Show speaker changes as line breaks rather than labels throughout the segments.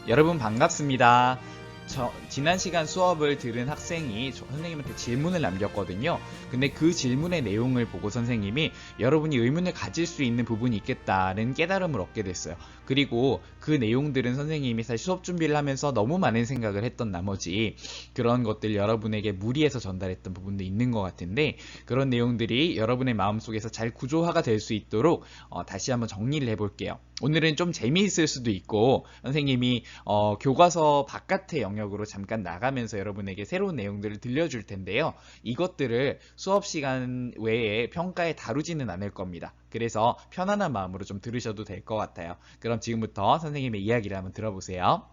여러분 반갑습니다. 지난 시간 수업을 들은 학생이 선생님한테 질문을 남겼거든요. 근데 그 질문의 내용을 보고 선생님이 여러분이 의문을 가질 수 있는 부분이 있겠다는 깨달음을 얻게 됐어요. 그리고 그 내용들은 선생님이 사실 수업 준비를 하면서 너무 많은 생각을 했던 나머지 그런 것들 여러분에게 무리해서 전달했던 부분도 있는 것 같은데, 그런 내용들이 여러분의 마음속에서 잘 구조화가 될 수 있도록 다시 한번 정리를 해볼게요. 오늘은 좀 재미있을 수도 있고 선생님이 교과서 바깥의 영역으로 잠깐 나가면서 여러분에게 새로운 내용들을 들려줄 텐데요. 이것들을 수업 시간 외에 평가에 다루지는 않을 겁니다. 그래서 편안한 마음으로 좀 들으셔도 될 것 같아요. 그럼 지금부터 선생님의 이야기를 한번 들어보세요.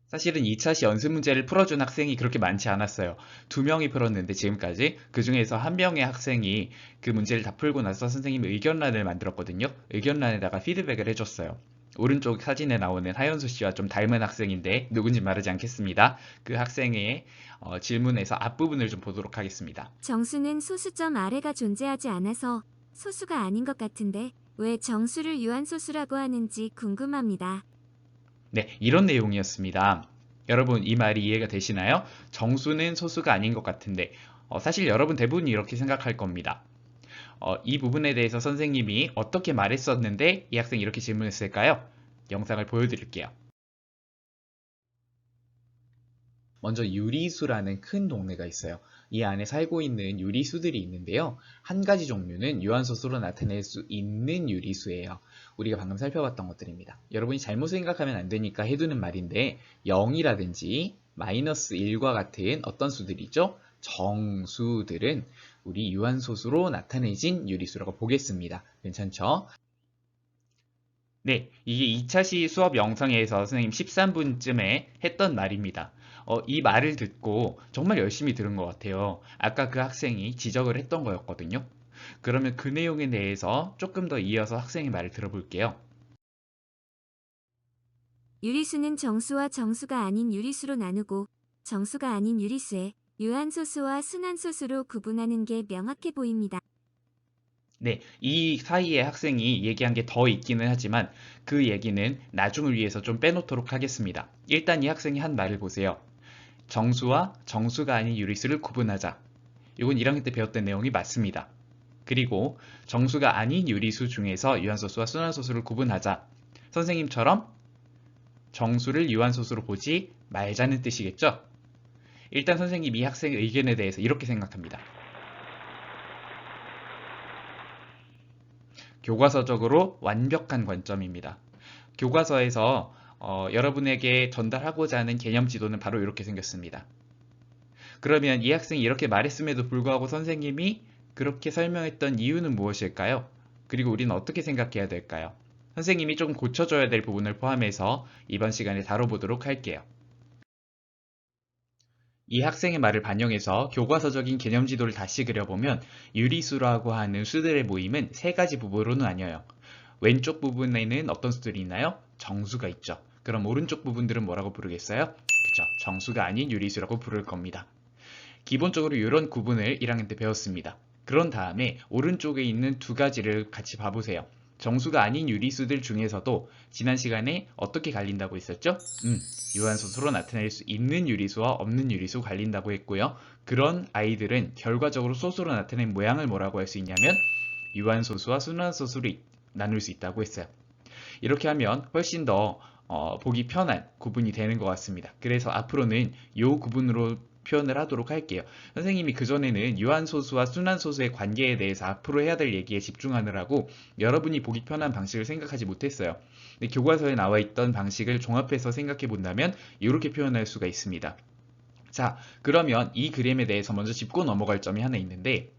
사실은 2차 시 연습 문제를 풀어준 학생이 그렇게 많지 않았어요. 2명이 풀었는데 지금까지 그 중에서 1명의 학생이 그 문제를 다 풀고 나서 선생님이 의견란을 만들었거든요. 의견란에다가 피드백을 해줬어요. 오른쪽 사진에 나오는 하연수 씨와 좀 닮은 학생인데 누군지 말하지 않겠습니다. 그 학생의 질문에서 앞부분을 좀 보도록 하겠습니다.
정수는 소수점 아래가 존재하지 않아서 소수가 아닌 것 같은데 왜 정수를 유한소수라고 하는지 궁금합니다.
네, 이런 내용이었습니다. 여러분 이 말이 이해가 되시나요? 정수는 소수가 아닌 것 같은데 사실 여러분 대부분이 이렇게 생각할 겁니다. 이 부분에 대해서 선생님이 어떻게 말했었는데 이 학생이 이렇게 질문했을까요? 영상을 보여드릴게요. 먼저 유리수라는 큰 동네가 있어요. 이 안에 살고 있는 유리수들이 있는데요. 한 가지 종류는 유한소수로 나타낼 수 있는 유리수예요. 우리가 방금 살펴봤던 것들입니다. 여러분이 잘못 생각하면 안 되니까 해두는 말인데 0이라든지 마이너스 1과 같은 어떤 수들이죠? 정수들은 우리 유한소수로 나타내진 유리수라고 보겠습니다. 괜찮죠? 네, 이게 2차 시 수업 영상에서 선생님 13분쯤에 했던 말입니다. 이 말을 듣고 정말 열심히 들은 것 같아요. 아까 그 학생이 지적을 했던 거였거든요. 그러면 그 내용에 대해서 조금 더 이어서 학생의 말을 들어볼게요.
유리수는 정수와 정수가 아닌 유리수로 나누고 정수가 아닌 유리수에 유한소수와 순한소수로 구분하는 게 명확해 보입니다.
네, 이 사이에 학생이 얘기한 게 더 있기는 하지만 그 얘기는 나중을 위해서 좀 빼놓도록 하겠습니다. 일단 이 학생이 한 말을 보세요. 정수와 정수가 아닌 유리수를 구분하자. 이건 1학년 때 배웠던 내용이 맞습니다. 그리고 정수가 아닌 유리수 중에서 유한소수와 순환소수를 구분하자. 선생님처럼 정수를 유한소수로 보지 말자는 뜻이겠죠? 일단 선생님 이 학생의 의견에 대해서 이렇게 생각합니다. 교과서적으로 완벽한 관점입니다. 교과서에서 여러분에게 전달하고자 하는 개념 지도는 바로 이렇게 생겼습니다. 그러면 이 학생이 이렇게 말했음에도 불구하고 선생님이 그렇게 설명했던 이유는 무엇일까요? 그리고 우리는 어떻게 생각해야 될까요? 선생님이 조금 고쳐줘야 될 부분을 포함해서 이번 시간에 다뤄보도록 할게요. 이 학생의 말을 반영해서 교과서적인 개념 지도를 다시 그려보면 유리수라고 하는 수들의 모임은 세 가지 부분으로 나뉘어요. 왼쪽 부분에는 어떤 수들이 있나요? 정수가 있죠. 그럼 오른쪽 부분들은 뭐라고 부르겠어요? 그쵸, 정수가 아닌 유리수라고 부를 겁니다. 기본적으로 이런 구분을 1학년 때 배웠습니다. 그런 다음에 오른쪽에 있는 두 가지를 같이 봐보세요. 정수가 아닌 유리수들 중에서도 지난 시간에 어떻게 갈린다고 했었죠? 유한소수로 나타낼 수 있는 유리수와 없는 유리수 갈린다고 했고요. 그런 아이들은 결과적으로 소수로 나타낸 모양을 뭐라고 할 수 있냐면 유한소수와 순환소수로 나눌 수 있다고 했어요. 이렇게 하면 훨씬 더 보기 편한 구분이 되는 것 같습니다. 그래서 앞으로는 이 구분으로 표현을 하도록 할게요. 선생님이 그전에는 유한소수와 순환소수의 관계에 대해서 앞으로 해야 될 얘기에 집중하느라고 여러분이 보기 편한 방식을 생각하지 못했어요. 근데 교과서에 나와 있던 방식을 종합해서 생각해 본다면 이렇게 표현할 수가 있습니다. 자, 그러면 이 그림에 대해서 먼저 짚고 넘어갈 점이 하나 있는데,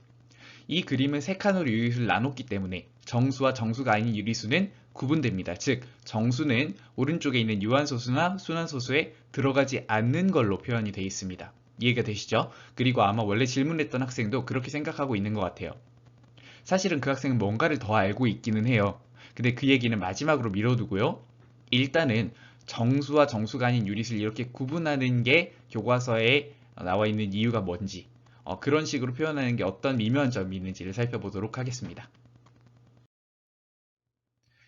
이 그림은 세 칸으로 유리수를 나눴기 때문에 정수와 정수가 아닌 유리수는 구분됩니다. 즉, 정수는 오른쪽에 있는 유한소수나 순환소수에 들어가지 않는 걸로 표현이 되어 있습니다. 이해가 되시죠? 그리고 아마 원래 질문했던 학생도 그렇게 생각하고 있는 것 같아요. 사실은 그 학생은 뭔가를 더 알고 있기는 해요. 근데 그 얘기는 마지막으로 미뤄두고요. 일단은 정수와 정수가 아닌 유리수를 이렇게 구분하는 게 교과서에 나와 있는 이유가 뭔지, 그런 식으로 표현하는 게 어떤 미묘한 점이 있는지를 살펴보도록 하겠습니다.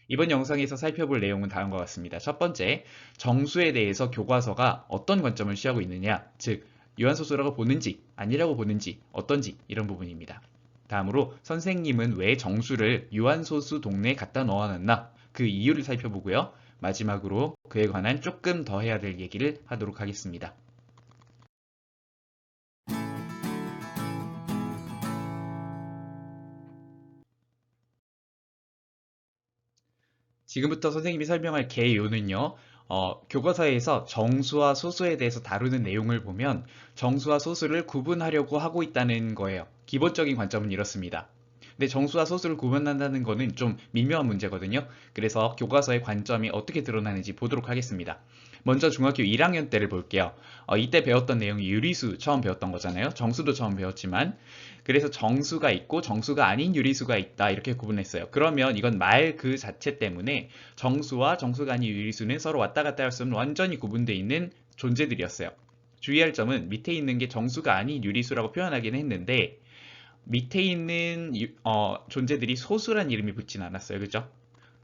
이번 영상에서 살펴볼 내용은 다음과 같습니다. 첫 번째, 정수에 대해서 교과서가 어떤 관점을 취하고 있느냐, 즉 유한소수라고 보는지 아니라고 보는지 어떤지 이런 부분입니다. 다음으로 선생님은 왜 정수를 유한소수 동네에 갖다 넣어놨나 그 이유를 살펴보고요. 마지막으로 그에 관한 조금 더 해야 될 얘기를 하도록 하겠습니다. 지금부터 선생님이 설명할 개요는요, 교과서에서 정수와 소수에 대해서 다루는 내용을 보면 정수와 소수를 구분하려고 하고 있다는 거예요. 기본적인 관점은 이렇습니다. 근데 정수와 소수를 구분한다는 거는 좀 미묘한 문제거든요. 그래서 교과서의 관점이 어떻게 드러나는지 보도록 하겠습니다. 먼저 중학교 1학년 때를 볼게요. 이때 배웠던 내용이 유리수 처음 배웠던 거잖아요. 정수도 처음 배웠지만 그래서 정수가 있고 정수가 아닌 유리수가 있다 이렇게 구분했어요. 그러면 이건 말 그 자체 때문에 정수와 정수가 아닌 유리수는 서로 왔다 갔다 할 수 없는 완전히 구분되어 있는 존재들이었어요. 주의할 점은 밑에 있는 게 정수가 아닌 유리수라고 표현하긴 했는데 밑에 있는 존재들이 소수란 이름이 붙진 않았어요. 그죠?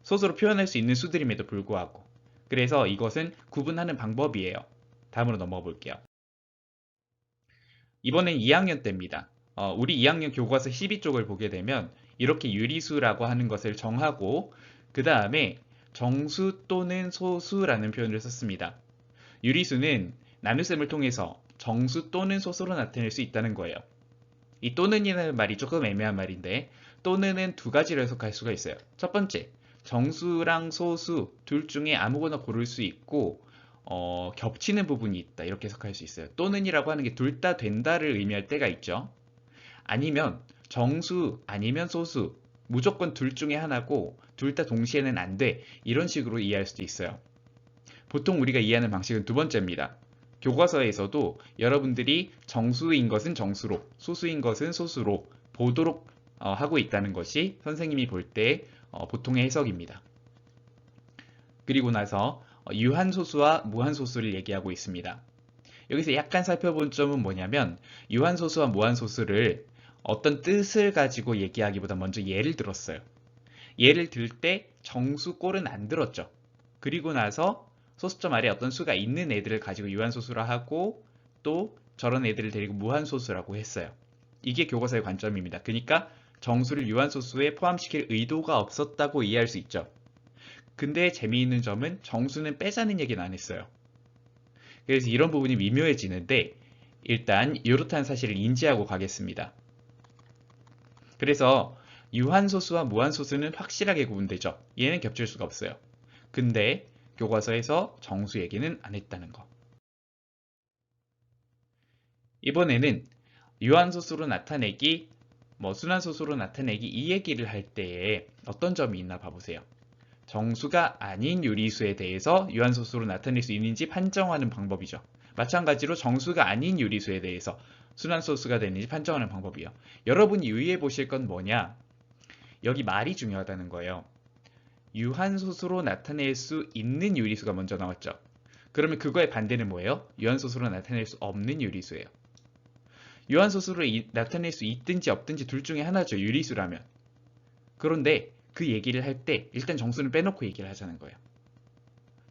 소수로 표현할 수 있는 수들임에도 불구하고. 그래서 이것은 구분하는 방법이에요. 다음으로 넘어가 볼게요. 이번엔 2학년 때입니다. 우리 2학년 교과서 12쪽을 보게 되면 이렇게 유리수라고 하는 것을 정하고 그 다음에 정수 또는 소수라는 표현을 썼습니다. 유리수는 나눗셈을 통해서 정수 또는 소수로 나타낼 수 있다는 거예요. 이 또는이라는 말이 조금 애매한 말인데 또는은 두 가지로 해석할 수가 있어요. 첫 번째, 정수랑 소수 둘 중에 아무거나 고를 수 있고 겹치는 부분이 있다 이렇게 해석할 수 있어요. 또는이라고 하는 게 둘 다 된다를 의미할 때가 있죠. 아니면 정수 아니면 소수 무조건 둘 중에 하나고 둘 다 동시에는 안 돼 이런 식으로 이해할 수도 있어요. 보통 우리가 이해하는 방식은 두 번째입니다. 교과서에서도 여러분들이 정수인 것은 정수로 소수인 것은 소수로 보도록 하고 있다는 것이 선생님이 볼 때 보통의 해석입니다. 그리고 나서 유한소수와 무한소수를 얘기하고 있습니다. 여기서 약간 살펴본 점은 뭐냐면 유한소수와 무한소수를 어떤 뜻을 가지고 얘기하기보다 먼저 예를 들었어요. 예를 들 때 정수 꼴은 안 들었죠. 그리고 나서 소수점 아래 어떤 수가 있는 애들을 가지고 유한소수라 하고 또 저런 애들을 데리고 무한소수라고 했어요. 이게 교과서의 관점입니다. 그러니까 정수를 유한소수에 포함시킬 의도가 없었다고 이해할 수 있죠. 근데 재미있는 점은 정수는 빼자는 얘기는 안 했어요. 그래서 이런 부분이 미묘해지는데 일단 이렇다는 사실을 인지하고 가겠습니다. 그래서 유한소수와 무한소수는 확실하게 구분되죠. 얘는 겹칠 수가 없어요. 근데 교과서에서 정수 얘기는 안 했다는 거. 이번에는 유한소수로 나타내기, 순환소수로 나타내기 이 얘기를 할 때에 어떤 점이 있나 봐보세요. 정수가 아닌 유리수에 대해서 유한소수로 나타낼 수 있는지 판정하는 방법이죠. 마찬가지로 정수가 아닌 유리수에 대해서 순환소수가 되는지 판정하는 방법이에요. 여러분이 유의해 보실 건 뭐냐? 여기 말이 중요하다는 거예요. 유한소수로 나타낼 수 있는 유리수가 먼저 나왔죠. 그러면 그거의 반대는 뭐예요? 유한소수로 나타낼 수 없는 유리수예요. 유한소수로 나타낼 수 있든지 없든지 둘 중에 하나죠. 유리수라면. 그런데 그 얘기를 할 때 일단 정수는 빼놓고 얘기를 하자는 거예요.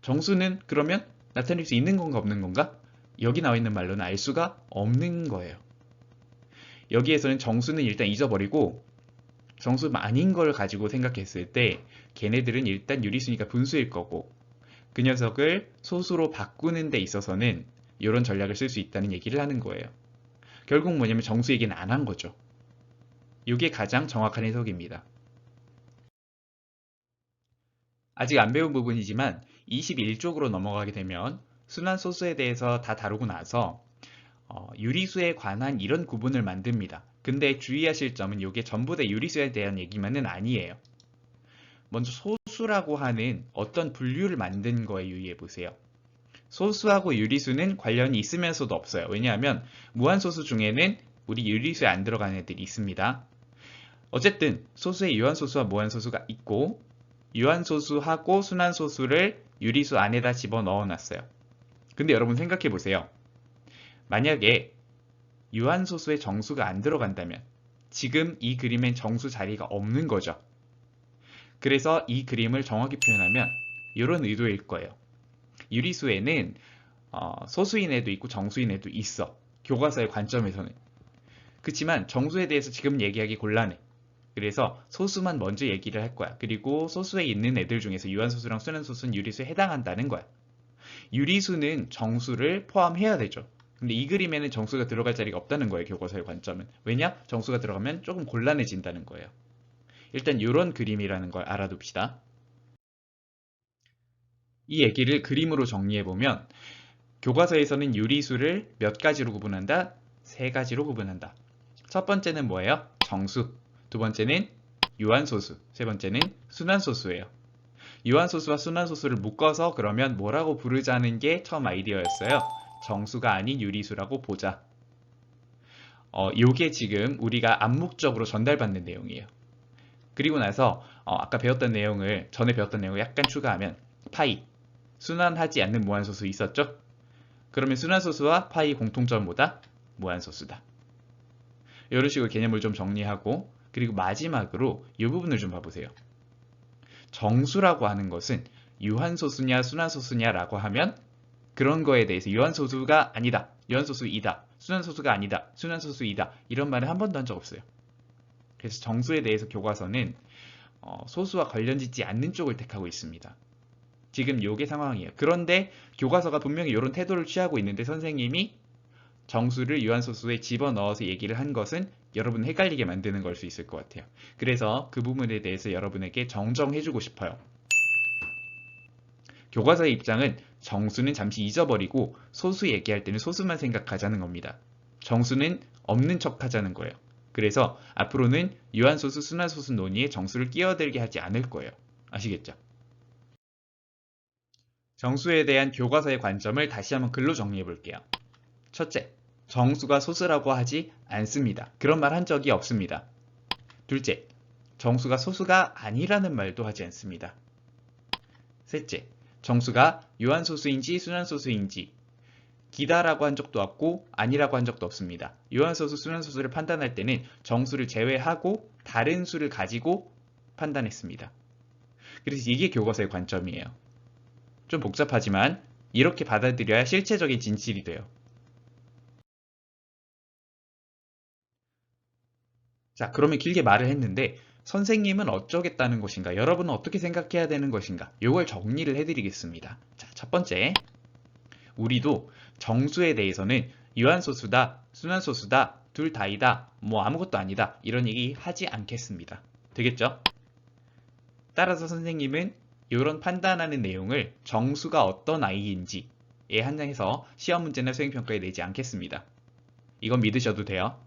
정수는 그러면 나타낼 수 있는 건가 없는 건가? 여기 나와 있는 말로는 알 수가 없는 거예요. 여기에서는 정수는 일단 잊어버리고 정수 아닌 걸 가지고 생각했을 때 걔네들은 일단 유리수니까 분수일 거고 그 녀석을 소수로 바꾸는 데 있어서는 이런 전략을 쓸 수 있다는 얘기를 하는 거예요. 결국 뭐냐면 정수 얘기는 안 한 거죠. 이게 가장 정확한 해석입니다. 아직 안 배운 부분이지만 21쪽으로 넘어가게 되면 순환소수에 대해서 다 다루고 나서 유리수에 관한 이런 구분을 만듭니다. 근데 주의하실 점은 이게 전부 다 유리수에 대한 얘기만은 아니에요. 먼저 소수라고 하는 어떤 분류를 만든 거에 유의해 보세요. 소수하고 유리수는 관련이 있으면서도 없어요. 왜냐하면 무한소수 중에는 우리 유리수에 안 들어가는 애들이 있습니다. 어쨌든 소수에 유한소수와 무한소수가 있고 유한소수하고 순환소수를 유리수 안에다 집어넣어 놨어요. 근데 여러분 생각해 보세요. 만약에 유한소수에 정수가 안 들어간다면 지금 이 그림엔 정수 자리가 없는 거죠. 그래서 이 그림을 정확히 표현하면 이런 의도일 거예요. 유리수에는 소수인애도 있고 정수인애도 있어. 교과서의 관점에서는. 그렇지만 정수에 대해서 지금 얘기하기 곤란해. 그래서 소수만 먼저 얘기를 할 거야. 그리고 소수에 있는 애들 중에서 유한소수랑 순환소수는 유리수에 해당한다는 거야. 유리수는 정수를 포함해야 되죠. 근데 이 그림에는 정수가 들어갈 자리가 없다는 거예요. 교과서의 관점은. 왜냐? 정수가 들어가면 조금 곤란해진다는 거예요. 일단 이런 그림이라는 걸 알아둡시다. 이 얘기를 그림으로 정리해보면 교과서에서는 유리수를 몇 가지로 구분한다? 세 가지로 구분한다. 첫 번째는 뭐예요? 정수. 두 번째는 유한소수. 세 번째는 순환소수예요. 유한소수와 순환소수를 묶어서 그러면 뭐라고 부르자는 게 처음 아이디어였어요. 정수가 아닌 유리수라고 보자. 요게 지금 우리가 암묵적으로 전달받는 내용이에요. 그리고 나서 아까 배웠던 내용을 전에 배웠던 내용을 약간 추가하면 파이, 순환하지 않는 무한소수 있었죠? 그러면 순환소수와 파이 공통점은 뭐다? 무한소수다. 이런 식으로 개념을 좀 정리하고 그리고 마지막으로 이 부분을 좀 봐보세요. 정수라고 하는 것은 유한소수냐 순환소수냐라고 하면 그런 거에 대해서 유한소수가 아니다, 유한소수이다, 순환소수가 아니다, 순환소수이다 이런 말을 한 번도 한 적 없어요. 그래서 정수에 대해서 교과서는 소수와 관련짓지 않는 쪽을 택하고 있습니다. 지금 요게 상황이에요. 그런데 교과서가 분명히 이런 태도를 취하고 있는데 선생님이 정수를 유한소수에 집어넣어서 얘기를 한 것은 여러분 헷갈리게 만드는 걸 수 있을 것 같아요. 그래서 그 부분에 대해서 여러분에게 정정해주고 싶어요. 교과서의 입장은 정수는 잠시 잊어버리고 소수 얘기할 때는 소수만 생각하자는 겁니다. 정수는 없는 척 하자는 거예요. 그래서 앞으로는 유한소수, 순환소수 논의에 정수를 끼어들게 하지 않을 거예요. 아시겠죠? 정수에 대한 교과서의 관점을 다시 한번 글로 정리해 볼게요. 첫째, 정수가 소수라고 하지 않습니다. 그런 말 한 적이 없습니다. 둘째, 정수가 소수가 아니라는 말도 하지 않습니다. 셋째, 정수가 유한소수인지 순환소수인지 기다라고 한 적도 없고 아니라고 한 적도 없습니다. 유한소수, 순환소수를 판단할 때는 정수를 제외하고 다른 수를 가지고 판단했습니다. 그래서 이게 교과서의 관점이에요. 좀 복잡하지만 이렇게 받아들여야 실체적인 진실이 돼요. 자, 그러면 길게 말을 했는데 선생님은 어쩌겠다는 것인가? 여러분은 어떻게 생각해야 되는 것인가? 이걸 정리를 해드리겠습니다. 자, 첫 번째, 우리도 정수에 대해서는 유한소수다, 순환소수다, 둘 다이다, 뭐 아무것도 아니다 이런 얘기 하지 않겠습니다. 되겠죠? 따라서 선생님은 이런 판단하는 내용을 정수가 어떤 아이인지에 한정해서 시험 문제나 수행평가에 내지 않겠습니다. 이건 믿으셔도 돼요.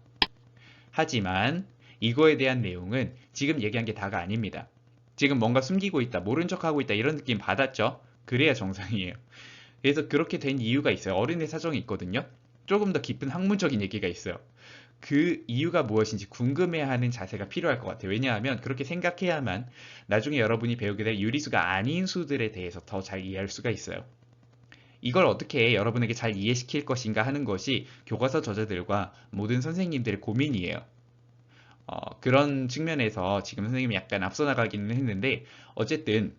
하지만 이거에 대한 내용은 지금 얘기한 게 다가 아닙니다. 지금 뭔가 숨기고 있다, 모른 척하고 있다 이런 느낌 받았죠? 그래야 정상이에요. 그래서 그렇게 된 이유가 있어요. 어른의 사정이 있거든요. 조금 더 깊은 학문적인 얘기가 있어요. 그 이유가 무엇인지 궁금해하는 자세가 필요할 것 같아요. 왜냐하면 그렇게 생각해야만 나중에 여러분이 배우게 될 유리수가 아닌 수들에 대해서 더 잘 이해할 수가 있어요. 이걸 어떻게 여러분에게 잘 이해시킬 것인가 하는 것이 교과서 저자들과 모든 선생님들의 고민이에요. 그런 측면에서 지금 선생님이 약간 앞서 나가기는 했는데 어쨌든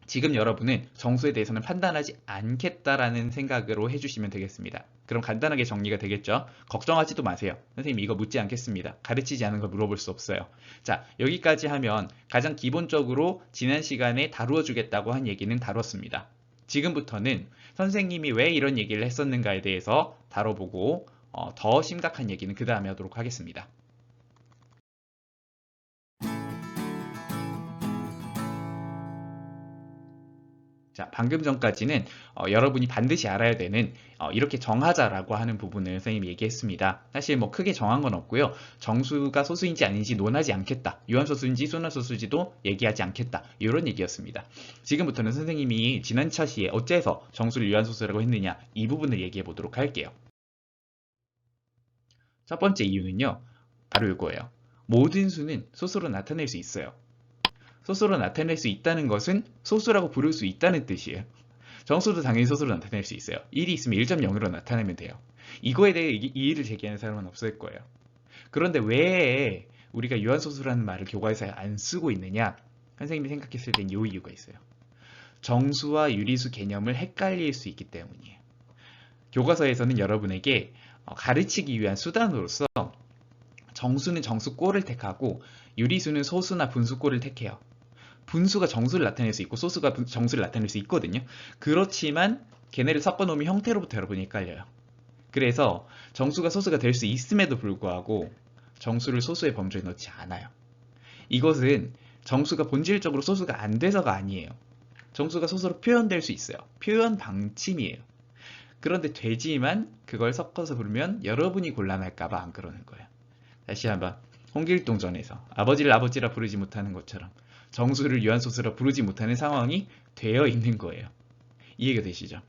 지금 여러분은 정수에 대해서는 판단하지 않겠다라는 생각으로 해주시면 되겠습니다. 그럼 간단하게 정리가 되겠죠? 걱정하지도 마세요. 선생님 이거 묻지 않겠습니다. 가르치지 않은 걸 물어볼 수 없어요. 자, 여기까지 하면 가장 기본적으로 지난 시간에 다루어 주겠다고 한 얘기는 다뤘습니다. 지금부터는 선생님이 왜 이런 얘기를 했었는가에 대해서 다뤄보고 더 심각한 얘기는 그 다음에 하도록 하겠습니다. 자, 방금 전까지는 여러분이 반드시 알아야 되는 이렇게 정하자라고 하는 부분을 선생님이 얘기했습니다. 사실 뭐 크게 정한 건 없고요. 정수가 소수인지 아닌지 논하지 않겠다. 유한소수인지 순환소수인지도 얘기하지 않겠다. 이런 얘기였습니다. 지금부터는 선생님이 지난 차시에 어째서 정수를 유한소수라고 했느냐 이 부분을 얘기해 보도록 할게요. 첫 번째 이유는요. 바로 이거예요. 모든 수는 소수로 나타낼 수 있어요. 소수로 나타낼 수 있다는 것은 소수라고 부를 수 있다는 뜻이에요. 정수도 당연히 소수로 나타낼 수 있어요. 1이 있으면 1.0으로 나타내면 돼요. 이거에 대해 이의를 제기하는 사람은 없을 거예요. 그런데 왜 우리가 유한소수라는 말을 교과서에 안 쓰고 있느냐? 선생님이 생각했을 땐 이 이유가 있어요. 정수와 유리수 개념을 헷갈릴 수 있기 때문이에요. 교과서에서는 여러분에게 가르치기 위한 수단으로서 정수는 정수꼴을 택하고 유리수는 소수나 분수꼴을 택해요. 분수가 정수를 나타낼 수 있고 소수가 정수를 나타낼 수 있거든요. 그렇지만 걔네를 섞어놓으면 형태로부터 여러분이 헷갈려요. 그래서 정수가 소수가 될 수 있음에도 불구하고 정수를 소수의 범주에 넣지 않아요. 이것은 정수가 본질적으로 소수가 안 돼서가 아니에요. 정수가 소수로 표현될 수 있어요. 표현 방침이에요. 그런데 되지만 그걸 섞어서 부르면 여러분이 곤란할까봐 안 그러는 거예요. 다시 한번 홍길동전에서 아버지를 아버지라 부르지 못하는 것처럼 정수를 유한소수라 부르지 못하는 상황이 되어 있는 거예요. 이해가 되시죠?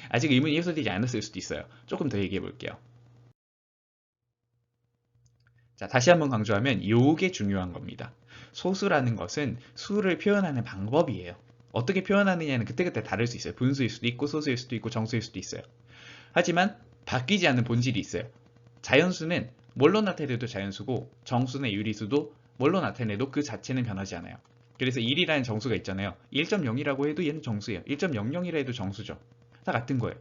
아직 의문이 해소되지 않았을 수도 있어요. 조금 더 얘기해 볼게요. 자, 다시 한번 강조하면 요게 중요한 겁니다. 소수라는 것은 수를 표현하는 방법이에요. 어떻게 표현하느냐는 그때그때 다를 수 있어요. 분수일 수도 있고 소수일 수도 있고 정수일 수도 있어요. 하지만 바뀌지 않는 본질이 있어요. 자연수는 뭘로 나타내도 자연수고 정수나 유리수도 뭘로 나타내도 그 자체는 변하지 않아요. 그래서 1이라는 정수가 있잖아요. 1.0이라고 해도 얘는 정수예요. 1.00이라 해도 정수죠. 다 같은 거예요.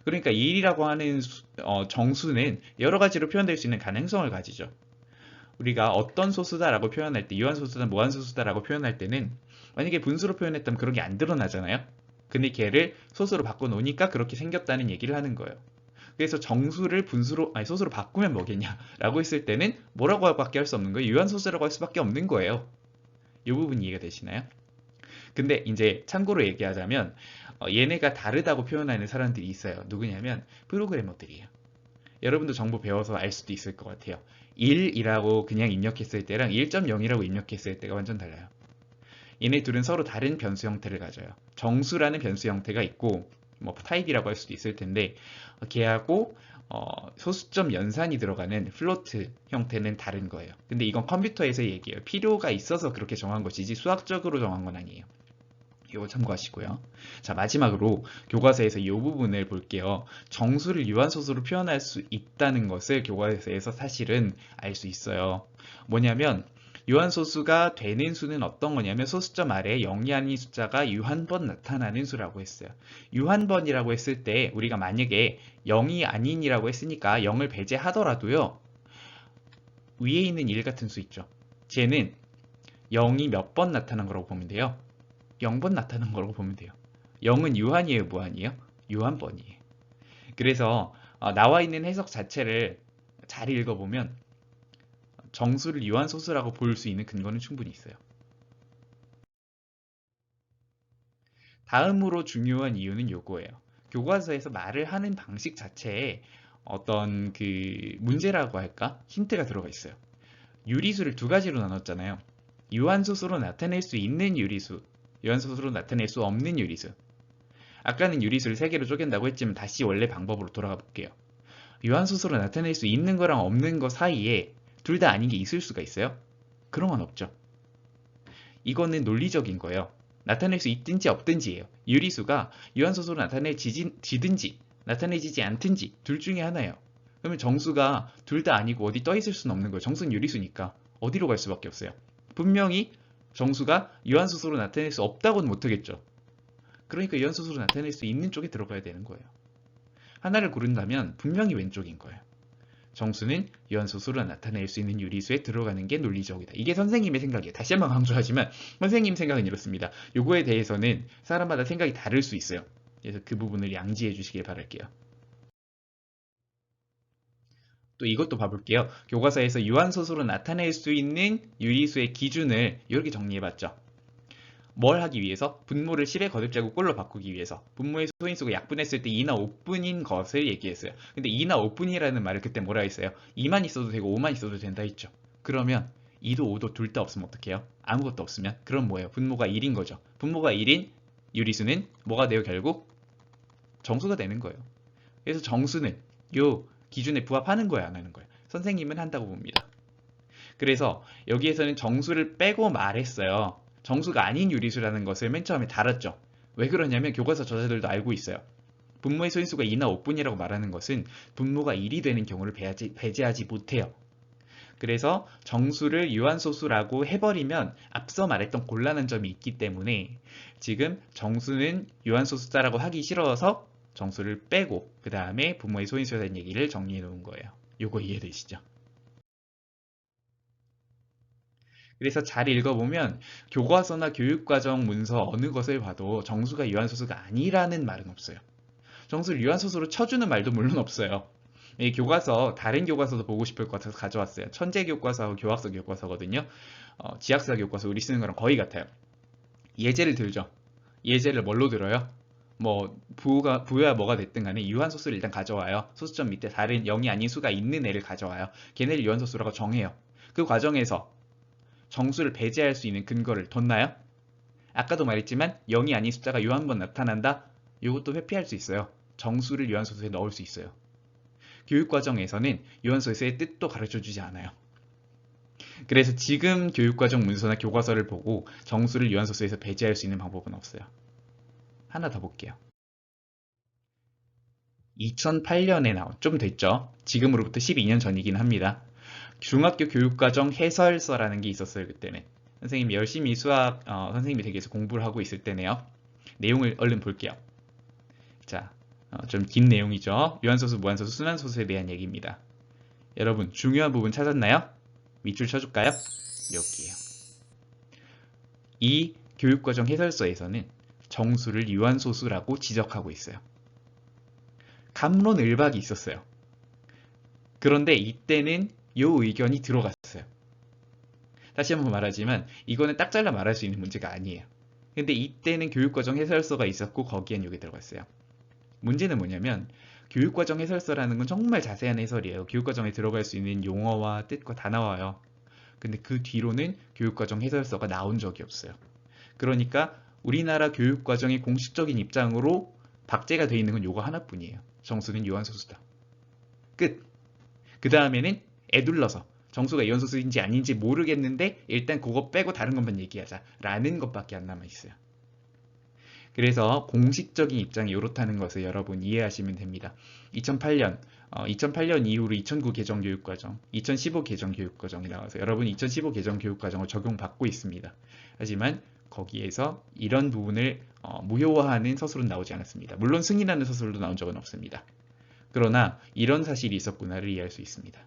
그러니까 1이라고 하는 정수는 여러 가지로 표현될 수 있는 가능성을 가지죠. 우리가 어떤 소수다라고 표현할 때, 유한소수다, 무한소수다라고 표현할 때는 만약에 분수로 표현했다면 그런 게 안 드러나잖아요. 근데 걔를 소수로 바꿔놓으니까 그렇게 생겼다는 얘기를 하는 거예요. 그래서 정수를 분수로, 아니 소수로 바꾸면 뭐겠냐라고 했을 때는 뭐라고 밖에 할 수 없는 거예요. 유한소수라고 할 수밖에 없는 거예요. 이 부분 이해가 되시나요? 근데 이제 참고로 얘기하자면 얘네가 다르다고 표현하는 사람들이 있어요. 누구냐면 프로그래머들이에요. 여러분도 정보 배워서 알 수도 있을 것 같아요. 1이라고 그냥 입력했을 때랑 1.0이라고 입력했을 때가 완전 달라요. 얘네 둘은 서로 다른 변수 형태를 가져요. 정수라는 변수 형태가 있고 뭐 타입이라고 할 수도 있을 텐데 걔하고 소수점 연산이 들어가는 플로트 형태는 다른 거예요. 근데 이건 컴퓨터에서 얘기해요. 필요가 있어서 그렇게 정한 것이지 수학적으로 정한 건 아니에요. 이거 참고하시고요. 자, 마지막으로 교과서에서 이 부분을 볼게요. 정수를 유한소수로 표현할 수 있다는 것을 교과서에서 사실은 알 수 있어요. 뭐냐면 유한소수가 되는 수는 어떤 거냐면 소수점 아래에 0이 아닌 숫자가 유한번 나타나는 수라고 했어요. 유한번이라고 했을 때 우리가 만약에 0이 아닌이라고 했으니까 0을 배제하더라도요. 위에 있는 1 같은 수 있죠. 쟤는 0이 몇 번 나타난 거라고 보면 돼요. 0번 나타난 거라고 보면 돼요. 0은 유한이에요, 무한이에요? 유한번이에요. 그래서 나와 있는 해석 자체를 잘 읽어보면 정수를 유한소수라고 볼 수 있는 근거는 충분히 있어요. 다음으로 중요한 이유는 요거예요. 교과서에서 말을 하는 방식 자체에 어떤 그 문제라고 할까? 힌트가 들어가 있어요. 유리수를 두 가지로 나눴잖아요. 유한소수로 나타낼 수 있는 유리수, 유한소수로 나타낼 수 없는 유리수. 아까는 유리수를 세 개로 쪼갠다고 했지만 다시 원래 방법으로 돌아가 볼게요. 유한소수로 나타낼 수 있는 거랑 없는 거 사이에 둘 다 아닌 게 있을 수가 있어요? 그런 건 없죠. 이거는 논리적인 거예요. 나타낼 수 있든지 없든지예요. 유리수가 유한소수로 나타내지든지 나타내지지 않든지 둘 중에 하나예요. 그러면 정수가 둘 다 아니고 어디 떠 있을 수는 없는 거예요. 정수는 유리수니까 어디로 갈 수밖에 없어요. 분명히 정수가 유한소수로 나타낼 수 없다고는 못하겠죠. 그러니까 유한소수로 나타낼 수 있는 쪽에 들어가야 되는 거예요. 하나를 고른다면 분명히 왼쪽인 거예요. 정수는 유한소수로 나타낼 수 있는 유리수에 들어가는 게 논리적이다. 이게 선생님의 생각이에요. 다시 한번 강조하지만 선생님 생각은 이렇습니다. 요거에 대해서는 사람마다 생각이 다를 수 있어요. 그래서 그 부분을 양지해 주시길 바랄게요. 또 이것도 봐볼게요. 교과서에서 유한소수로 나타낼 수 있는 유리수의 기준을 이렇게 정리해봤죠. 뭘 하기 위해서? 분모를 10의 거듭제곱 꼴로 바꾸기 위해서. 분모의 소인수가 약분했을 때 2나 5분인 것을 얘기했어요. 근데 2나 5분이라는 말을 그때 뭐라 했어요? 2만 있어도 되고 5만 있어도 된다 했죠. 그러면 2도 5도 둘 다 없으면 어떡해요? 아무것도 없으면? 그럼 뭐예요? 분모가 1인 거죠. 분모가 1인 유리수는 뭐가 돼요? 결국 정수가 되는 거예요. 그래서 정수는 요 기준에 부합하는 거예요? 안 하는 거예요? 선생님은 한다고 봅니다. 그래서 여기에서는 정수를 빼고 말했어요. 정수가 아닌 유리수라는 것을 맨 처음에 달았죠. 왜 그러냐면 교과서 저자들도 알고 있어요. 분모의 소인수가 2나 5분이라고 말하는 것은 분모가 1이 되는 경우를 배제하지 못해요. 그래서 정수를 유한소수라고 해버리면 앞서 말했던 곤란한 점이 있기 때문에 지금 정수는 유한소수자라고 하기 싫어서 정수를 빼고 그 다음에 부모의 소인수에 대한 얘기를 정리해 놓은 거예요. 요거 이해되시죠? 그래서 잘 읽어보면 교과서나 교육과정 문서 어느 것을 봐도 정수가 유한소수가 아니라는 말은 없어요. 정수를 유한소수로 쳐주는 말도 물론 없어요. 이 교과서, 다른 교과서도 보고 싶을 것 같아서 가져왔어요. 천재교과서하고 교학서 교과서거든요. 지학사 교과서 우리 쓰는 거랑 거의 같아요. 예제를 들죠. 예제를 뭘로 들어요? 뭐 부여야 뭐가 됐든 간에 유한소수를 일단 가져와요. 소수점 밑에 다른 0이 아닌 수가 있는 애를 가져와요. 걔네를 유한소수라고 정해요. 그 과정에서 정수를 배제할 수 있는 근거를 뒀나요? 아까도 말했지만 0이 아닌 숫자가 요 한 번 나타난다? 이것도 회피할 수 있어요. 정수를 유한소수에 넣을 수 있어요. 교육과정에서는 유한소수의 뜻도 가르쳐주지 않아요. 그래서 지금 교육과정 문서나 교과서를 보고 정수를 유한소수에서 배제할 수 있는 방법은 없어요. 하나 더 볼게요. 2008년에 나온, 좀 됐죠? 지금으로부터 12년 전이긴 합니다. 중학교 교육과정 해설서라는 게 있었어요, 그때는. 선생님이 열심히 수학 선생님이 되기 위해서 공부를 하고 있을 때네요. 내용을 얼른 볼게요. 자, 좀 긴 내용이죠. 유한소수, 무한소수, 순환소수에 대한 얘기입니다. 여러분, 중요한 부분 찾았나요? 밑줄 쳐줄까요? 여기에요. 이 교육과정 해설서에서는 정수를 유한소수라고 지적하고 있어요. 갑론을박이 있었어요. 그런데 이때는 요 의견이 들어갔어요. 다시 한번 말하지만 이거는 딱 잘라 말할 수 있는 문제가 아니에요. 근데 이때는 교육과정 해설서가 있었고 거기엔 이게 들어갔어요. 문제는 뭐냐면 교육과정 해설서라는 건 정말 자세한 해설이에요. 교육과정에 들어갈 수 있는 용어와 뜻과 다 나와요. 근데 그 뒤로는 교육과정 해설서가 나온 적이 없어요. 그러니까 우리나라 교육과정의 공식적인 입장으로 박제가 되어 있는 건 요거 하나뿐이에요. 정수는 유한소수다. 끝. 그 다음에는 애둘러서 정수가 유한소수인지 아닌지 모르겠는데 일단 그거 빼고 다른 것만 얘기하자 라는 것밖에 안 남아있어요. 그래서 공식적인 입장이 이렇다는 것을 여러분 이해하시면 됩니다. 2008년 이후로 2009 개정 교육과정, 2015 개정 교육과정이 나와서 여러분 2015 개정 교육과정을 적용받고 있습니다. 하지만 거기에서 이런 부분을 무효화하는 서술은 나오지 않았습니다. 물론 승인하는 서술도 나온 적은 없습니다. 그러나 이런 사실이 있었구나를 이해할 수 있습니다.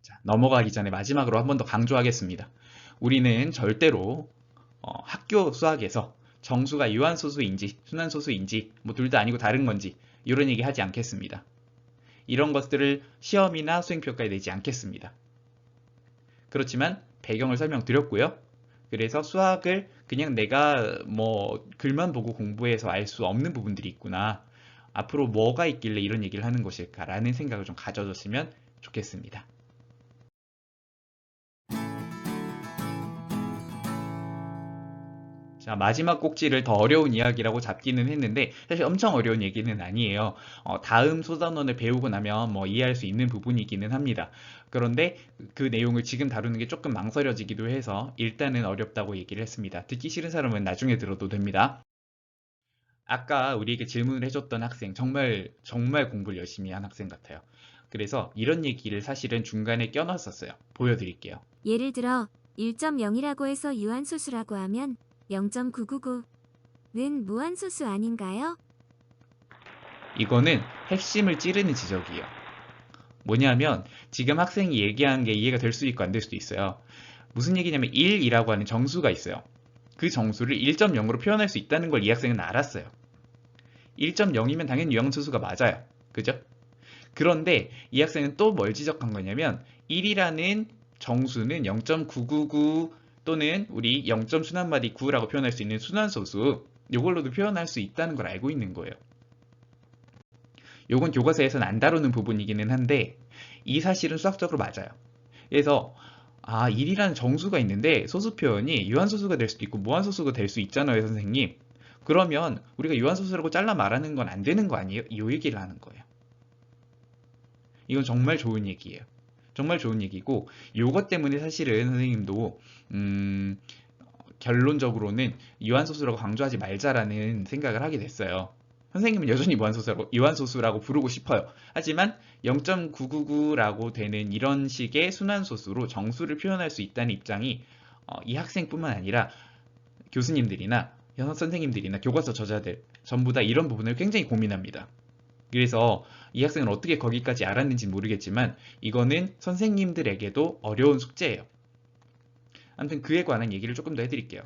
자, 넘어가기 전에 마지막으로 한 번 더 강조하겠습니다. 우리는 절대로 학교 수학에서 정수가 유한소수인지 순환소수인지 뭐 둘 다 아니고 다른 건지 이런 얘기 하지 않겠습니다. 이런 것들을 시험이나 수행평가에 내지 않겠습니다. 그렇지만 배경을 설명드렸고요. 그래서 수학을 그냥 내가 뭐 글만 보고 공부해서 알 수 없는 부분들이 있구나. 앞으로 뭐가 있길래 이런 얘기를 하는 것일까라는 생각을 좀 가져줬으면 좋겠습니다. 자, 마지막 꼭지를 더 어려운 이야기라고 잡기는 했는데 사실 엄청 어려운 얘기는 아니에요. 다음 소단원을 배우고 나면 뭐 이해할 수 있는 부분이기는 합니다. 그런데 그 내용을 지금 다루는 게 조금 망설여지기도 해서 일단은 어렵다고 얘기를 했습니다. 듣기 싫은 사람은 나중에 들어도 됩니다. 아까 우리에게 질문을 해줬던 학생 정말 공부를 열심히 한 학생 같아요. 그래서 이런 얘기를 사실은 중간에 껴놨었어요. 보여드릴게요.
예를 들어 1.0이라고 해서 유한소수라고 하면 0.999는 무한소수 아닌가요?
이거는 핵심을 찌르는 지적이에요. 뭐냐면 지금 학생이 얘기한 게 이해가 될 수도 있고 안 될 수도 있어요. 무슨 얘기냐면 1이라고 하는 정수가 있어요. 그 정수를 1.0으로 표현할 수 있다는 걸 이 학생은 알았어요. 1.0이면 당연히 유한소수가 맞아요. 그죠? 그런데 이 학생은 또 뭘 지적한 거냐면 1이라는 정수는 0.999 또는 우리 0. 순환마디 9라고 표현할 수 있는 순환소수 이걸로도 표현할 수 있다는 걸 알고 있는 거예요. 요건 교과서에서는 안 다루는 부분이기는 한데 이 사실은 수학적으로 맞아요. 그래서 1이라는 정수가 있는데 소수 표현이 유한소수가 될 수도 있고 무한소수가 될 수 있잖아요, 선생님. 그러면 우리가 유한소수라고 잘라 말하는 건 안 되는 거 아니에요? 이 얘기를 하는 거예요. 이건 정말 좋은 얘기예요. 정말 좋은 얘기고 요것 때문에 사실은 선생님도 결론적으로는 유한소수라고 강조하지 말자라는 생각을 하게 됐어요. 선생님은 여전히 유한소수라고 부르고 싶어요. 하지만 0.999라고 되는 이런 식의 순환소수로 정수를 표현할 수 있다는 입장이 이 학생뿐만 아니라 교수님들이나 선생님들이나 교과서 저자들 전부 다 이런 부분을 굉장히 고민합니다. 그래서 이 학생은 어떻게 거기까지 알았는지 모르겠지만 이거는 선생님들에게도 어려운 숙제예요. 아무튼 그에 관한 얘기를 조금 더 해드릴게요.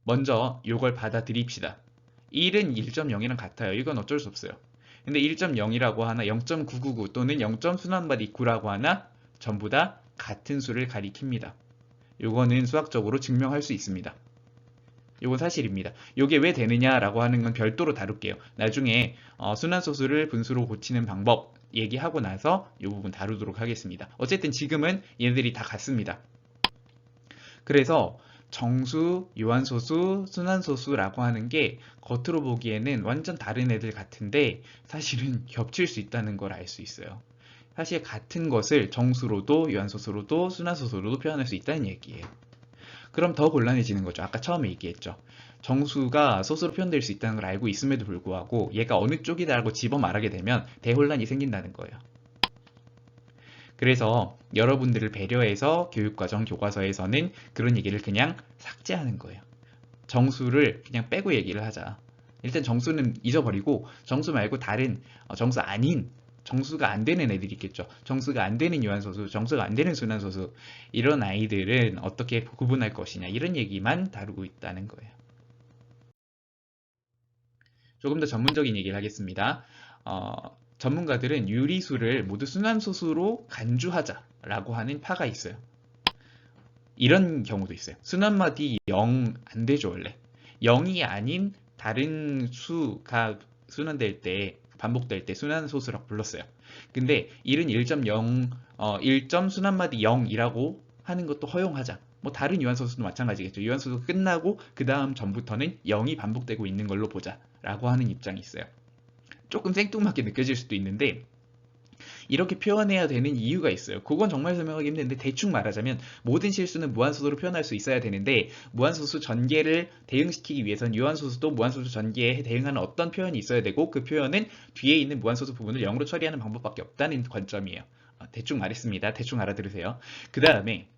먼저 이걸 받아들입시다. 1은 1.0이랑 같아요. 이건 어쩔 수 없어요. 근데 1.0이라고 하나 0.999 또는 0.수납맛9라고 하나 전부 다 같은 수를 가리킵니다. 이거는 수학적으로 증명할 수 있습니다. 이건 사실입니다. 이게 왜 되느냐라고 하는 건 별도로 다룰게요. 나중에 순환소수를 분수로 고치는 방법 얘기하고 나서 이 부분 다루도록 하겠습니다. 어쨌든 지금은 얘네들이 다 같습니다. 그래서 정수, 유한소수, 순환소수라고 하는 게 겉으로 보기에는 완전 다른 애들 같은데 사실은 겹칠 수 있다는 걸 알 수 있어요. 사실 같은 것을 정수로도 유한소수로도 순환소수로도 표현할 수 있다는 얘기예요. 그럼 더 곤란해지는 거죠. 아까 처음에 얘기했죠. 정수가 소수로 표현될 수 있다는 걸 알고 있음에도 불구하고 얘가 어느 쪽이다라고 집어 말하게 되면 대혼란이 생긴다는 거예요. 그래서 여러분들을 배려해서 교육과정 교과서에서는 그런 얘기를 그냥 삭제하는 거예요. 정수를 그냥 빼고 얘기를 하자. 일단 정수는 잊어버리고 정수 말고 다른 정수 아닌 정수가 안 되는 애들이 있겠죠. 정수가 안 되는 유한소수, 정수가 안 되는 순환소수 이런 아이들은 어떻게 구분할 것이냐 이런 얘기만 다루고 있다는 거예요. 조금 더 전문적인 얘기를 하겠습니다. 전문가들은 유리수를 모두 순환소수로 간주하자라고 하는 파가 있어요. 이런 경우도 있어요. 순환마디 0 안 되죠, 원래. 0이 아닌 다른 수가 순환될 때, 반복될 때 순환소수라고 불렀어요. 근데 1은 1.0, 1점 순환마디 0이라고 하는 것도 허용하자. 뭐 다른 유한소수도 마찬가지겠죠. 유한소수 끝나고 그 다음 전부터는 0이 반복되고 있는 걸로 보자 라고 하는 입장이 있어요. 조금 생뚱맞게 느껴질 수도 있는데 이렇게 표현해야 되는 이유가 있어요. 그건 정말 설명하기 힘든데 대충 말하자면 모든 실수는 무한소수로 표현할 수 있어야 되는데 무한소수 전개를 대응시키기 위해선 유한소수도 무한소수 전개에 대응하는 어떤 표현이 있어야 되고 그 표현은 뒤에 있는 무한소수 부분을 0으로 처리하는 방법밖에 없다는 관점이에요. 대충 말했습니다. 대충 알아들으세요. 그 다음에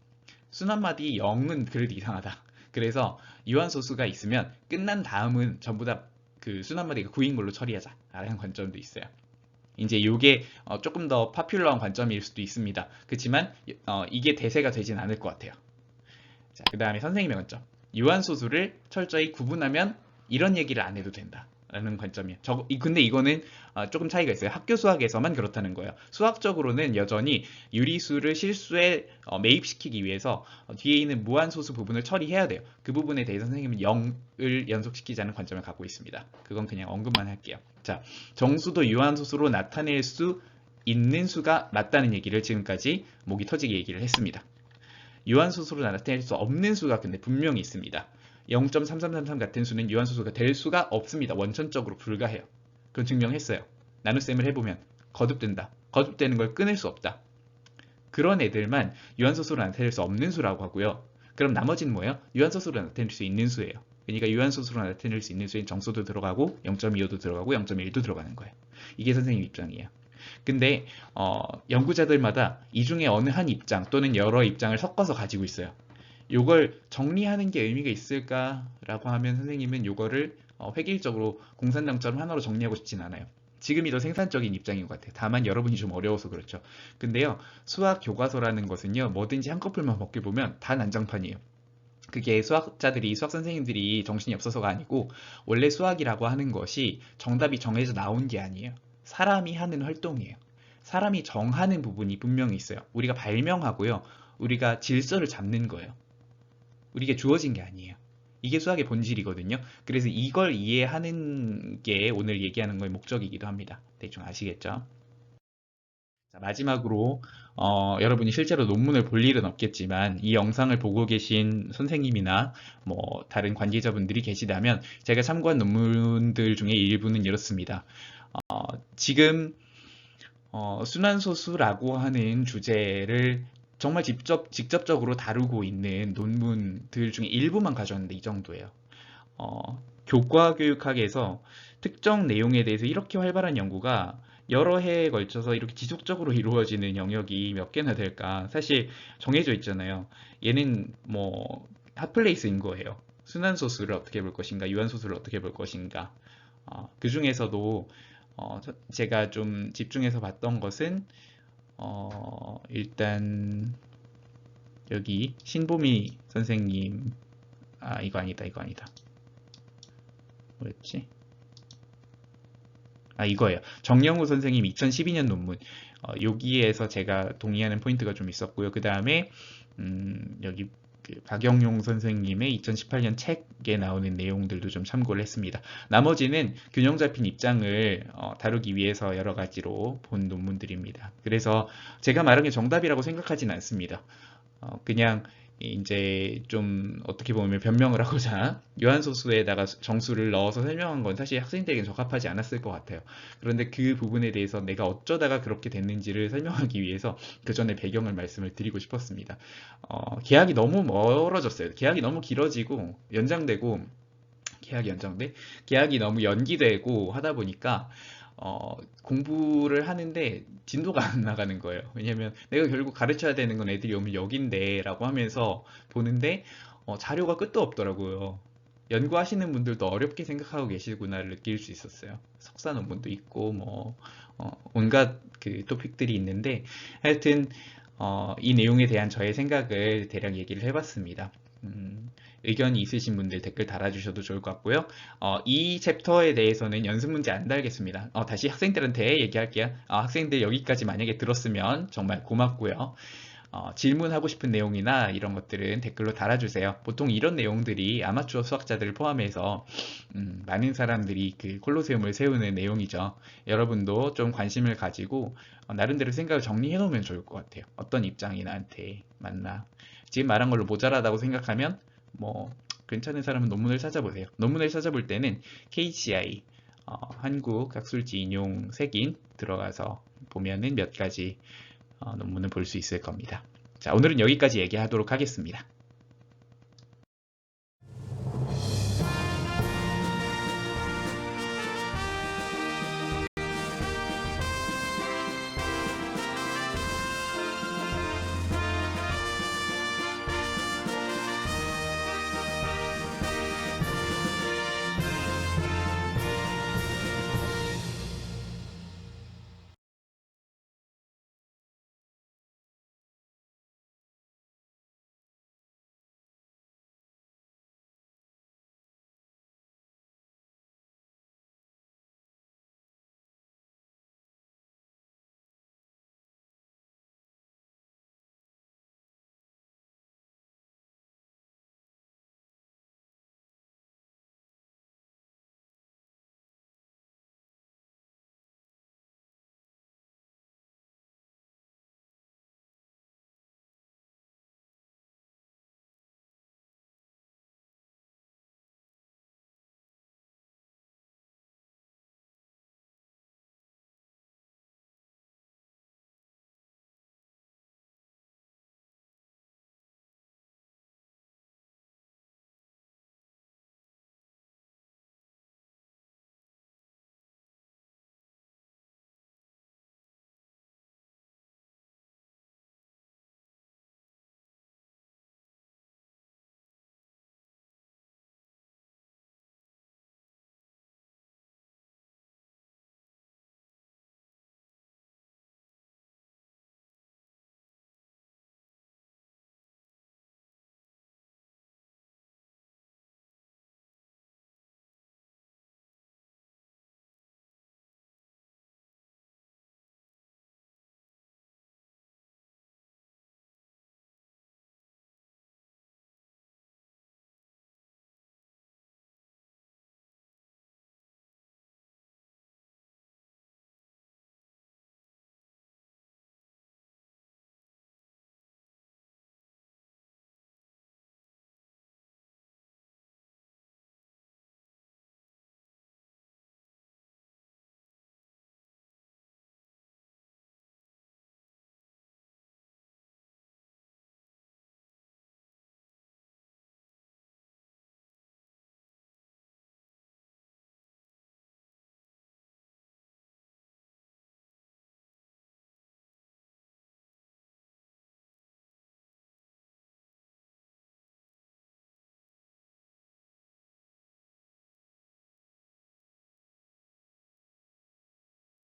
순환마디 0은 그래도 이상하다. 그래서 유한소수가 있으면 끝난 다음은 전부 다 그 순환마디가 9인 걸로 처리하자 라는 관점도 있어요. 이제 이게 조금 더 파퓰러한 관점일 수도 있습니다. 그렇지만 이게 대세가 되진 않을 것 같아요. 자, 그 다음에 선생님의 관점. 유한소수를 철저히 구분하면 이런 얘기를 안 해도 된다. 라는 관점이에요. 근데 이거는 조금 차이가 있어요. 학교 수학에서만 그렇다는 거예요. 수학적으로는 여전히 유리수를 실수에 매입시키기 위해서 뒤에 있는 무한소수 부분을 처리해야 돼요. 그 부분에 대해서 선생님은 0을 연속시키자는 관점을 갖고 있습니다. 그건 그냥 언급만 할게요. 자, 정수도 유한소수로 나타낼 수 있는 수가 맞다는 얘기를 지금까지 목이 터지게 얘기를 했습니다. 유한소수로 나타낼 수 없는 수가 근데 분명히 있습니다. 0.3333 같은 수는 유한소수가 될 수가 없습니다. 원천적으로 불가해요. 그건 증명했어요. 나눗셈을 해보면 거듭된다. 거듭되는 걸 끊을 수 없다. 그런 애들만 유한소수로 나타낼 수 없는 수라고 하고요. 그럼 나머지는 뭐예요? 유한소수로 나타낼 수 있는 수예요. 그러니까 유한소수로 나타낼 수 있는 수엔 정수도 들어가고 0.25도 들어가고 0.1도 들어가는 거예요. 이게 선생님 입장이에요. 근데 연구자들마다 이 중에 어느 한 입장 또는 여러 입장을 섞어서 가지고 있어요. 요걸 정리하는 게 의미가 있을까라고 하면 선생님은 요거를 획일적으로 공산당처럼 하나로 정리하고 싶진 않아요. 지금이 더 생산적인 입장인 것 같아요. 다만 여러분이 좀 어려워서 그렇죠. 근데요, 수학 교과서라는 것은요, 뭐든지 한꺼풀만 벗겨보면 다 난장판이에요. 그게 수학자들이, 수학 선생님들이 정신이 없어서가 아니고 원래 수학이라고 하는 것이 정답이 정해져 나온 게 아니에요. 사람이 하는 활동이에요. 사람이 정하는 부분이 분명히 있어요. 우리가 발명하고요. 우리가 질서를 잡는 거예요. 우리에게 주어진 게 아니에요. 이게 수학의 본질이거든요. 그래서 이걸 이해하는 게 오늘 얘기하는 거의 목적이기도 합니다. 대충 아시겠죠? 자, 마지막으로 여러분이 실제로 논문을 볼 일은 없겠지만 이 영상을 보고 계신 선생님이나 뭐 다른 관계자분들이 계시다면 제가 참고한 논문들 중에 일부는 이렇습니다. 지금 순환소수라고 하는 주제를 정말 직접적으로 다루고 있는 논문들 중에 일부만 가져왔는데 이 정도예요. 교과교육학에서 특정 내용에 대해서 이렇게 활발한 연구가 여러 해에 걸쳐서 이렇게 지속적으로 이루어지는 영역이 몇 개나 될까? 사실 정해져 있잖아요. 얘는 뭐 핫플레이스인 거예요. 순환소수를 어떻게 볼 것인가, 유한소수를 어떻게 볼 것인가. 그 중에서도 제가 좀 집중해서 봤던 것은 일단 여기 신보미 선생님, 이거 아니다, 이거 아니다. 뭐였지? 이거예요. 정영우 선생님 2012년 논문. 여기에서 제가 동의하는 포인트가 좀 있었고요. 그 다음에 여기 그 박영용 선생님의 2018년 책에 나오는 내용들도 좀 참고를 했습니다. 나머지는 균형 잡힌 입장을 다루기 위해서 여러 가지로 본 논문들입니다. 그래서 제가 말한 게 정답이라고 생각하진 않습니다. 그냥 이제 좀 어떻게 보면 변명을 하고자 요한소수에다가 정수를 넣어서 설명한 건 사실 학생들에겐 적합하지 않았을 것 같아요. 그런데 그 부분에 대해서 내가 어쩌다가 그렇게 됐는지를 설명하기 위해서 그 전에 배경을 말씀을 드리고 싶었습니다. 계약이 너무 멀어졌어요. 계약이 너무 길어지고 연장되고 계약이 너무 연기되고 하다 보니까 공부를 하는데 진도가 안 나가는 거예요. 왜냐면 내가 결국 가르쳐야 되는 건 애들이 오면 여긴데 라고 하면서 보는데 자료가 끝도 없더라고요. 연구하시는 분들도 어렵게 생각하고 계시구나를 느낄 수 있었어요. 석사 논문도 있고 뭐 온갖 그 토픽들이 있는데 하여튼 이 내용에 대한 저의 생각을 대략 얘기를 해봤습니다. 의견이 있으신 분들 댓글 달아주셔도 좋을 것 같고요. 이 챕터에 대해서는 연습 문제 안 달겠습니다. 다시 학생들한테 얘기할게요. 학생들 여기까지 만약에 들었으면 정말 고맙고요. 질문하고 싶은 내용이나 이런 것들은 댓글로 달아주세요. 보통 이런 내용들이 아마추어 수학자들을 포함해서 많은 사람들이 그 콜로세움을 세우는 내용이죠. 여러분도 좀 관심을 가지고 나름대로 생각을 정리해 놓으면 좋을 것 같아요. 어떤 입장이 나한테 맞나. 지금 말한 걸로 모자라다고 생각하면 뭐 괜찮은 사람은 논문을 찾아보세요. 논문을 찾아볼 때는 KCI 한국 학술지 인용 색인 들어가서 보면은 몇 가지 논문을 볼 수 있을 겁니다. 자, 오늘은 여기까지 얘기하도록 하겠습니다.